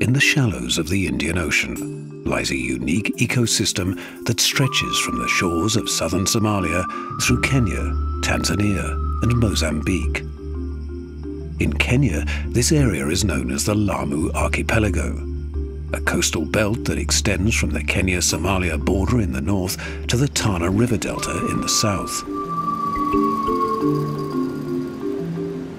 In the shallows of the Indian Ocean lies a unique ecosystem that stretches from the shores of southern Somalia through Kenya, Tanzania, and Mozambique. In Kenya, this area is known as the Lamu Archipelago, a coastal belt that extends from the Kenya-Somalia border in the north to the Tana River Delta in the south.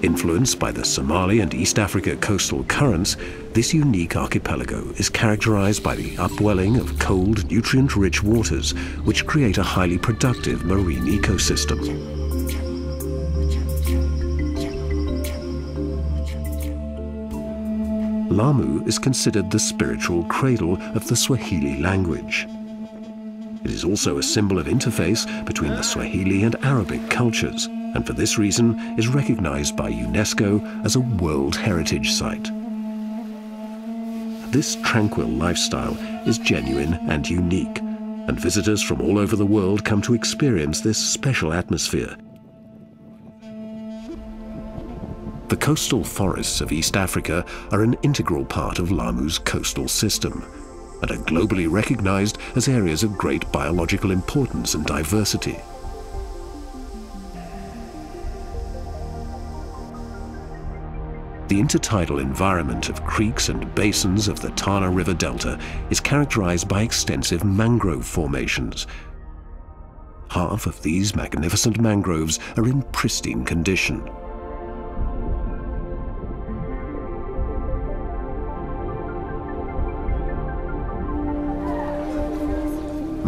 Influenced by the Somali and East Africa coastal currents, this unique archipelago is characterized by the upwelling of cold, nutrient-rich waters, which create a highly productive marine ecosystem. Lamu is considered the spiritual cradle of the Swahili language. It is also a symbol of interface between the Swahili and Arabic cultures, and for this reason is recognized by UNESCO as a World Heritage Site. This tranquil lifestyle is genuine and unique, and visitors from all over the world come to experience this special atmosphere. The coastal forests of East Africa are an integral part of Lamu's coastal system and are globally recognized as areas of great biological importance and diversity. The intertidal environment of creeks and basins of the Tana River Delta is characterized by extensive mangrove formations. Half of these magnificent mangroves are in pristine condition.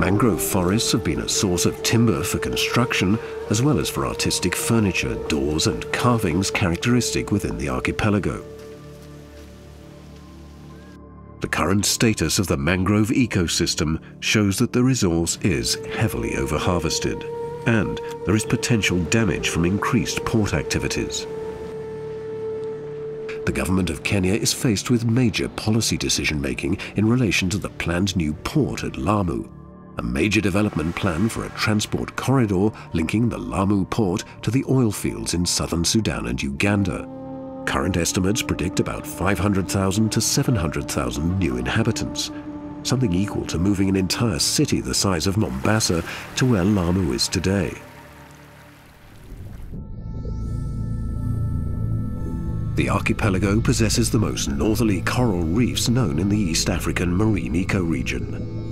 Mangrove forests have been a source of timber for construction, as well as for artistic furniture, doors and carvings characteristic within the archipelago. The current status of the mangrove ecosystem shows that the resource is heavily overharvested, and there is potential damage from increased port activities. The government of Kenya is faced with major policy decision-making in relation to the planned new port at Lamu, a major development plan for a transport corridor linking the Lamu port to the oil fields in southern Sudan and Uganda. Current estimates predict about 500,000 to 700,000 new inhabitants, something equal to moving an entire city the size of Mombasa to where Lamu is today. The archipelago possesses the most northerly coral reefs known in the East African marine ecoregion.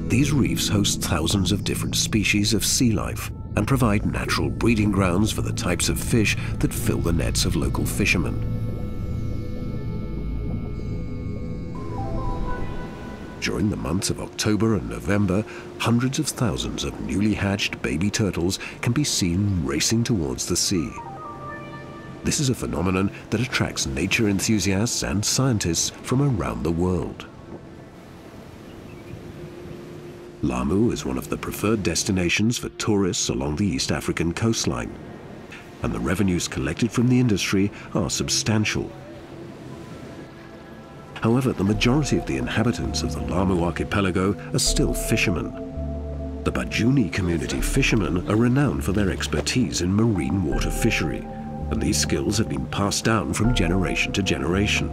These reefs host thousands of different species of sea life and provide natural breeding grounds for the types of fish that fill the nets of local fishermen. During the months of October and November, hundreds of thousands of newly hatched baby turtles can be seen racing towards the sea. This is a phenomenon that attracts nature enthusiasts and scientists from around the world. Lamu is one of the preferred destinations for tourists along the East African coastline, and the revenues collected from the industry are substantial. However, the majority of the inhabitants of the Lamu archipelago are still fishermen. The Bajuni community fishermen are renowned for their expertise in marine water fishery, and these skills have been passed down from generation to generation.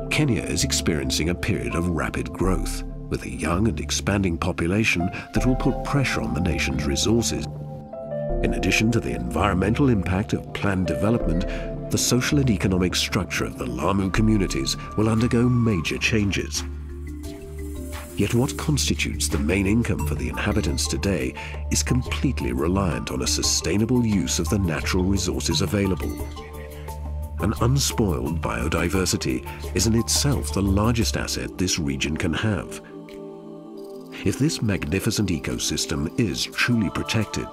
Kenya is experiencing a period of rapid growth, with a young and expanding population that will put pressure on the nation's resources. In addition to the environmental impact of planned development, the social and economic structure of the Lamu communities will undergo major changes. Yet what constitutes the main income for the inhabitants today is completely reliant on a sustainable use of the natural resources available. An unspoiled biodiversity is in itself the largest asset this region can have. If this magnificent ecosystem is truly protected,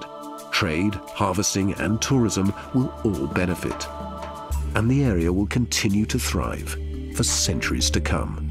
trade, harvesting and tourism will all benefit, and the area will continue to thrive for centuries to come.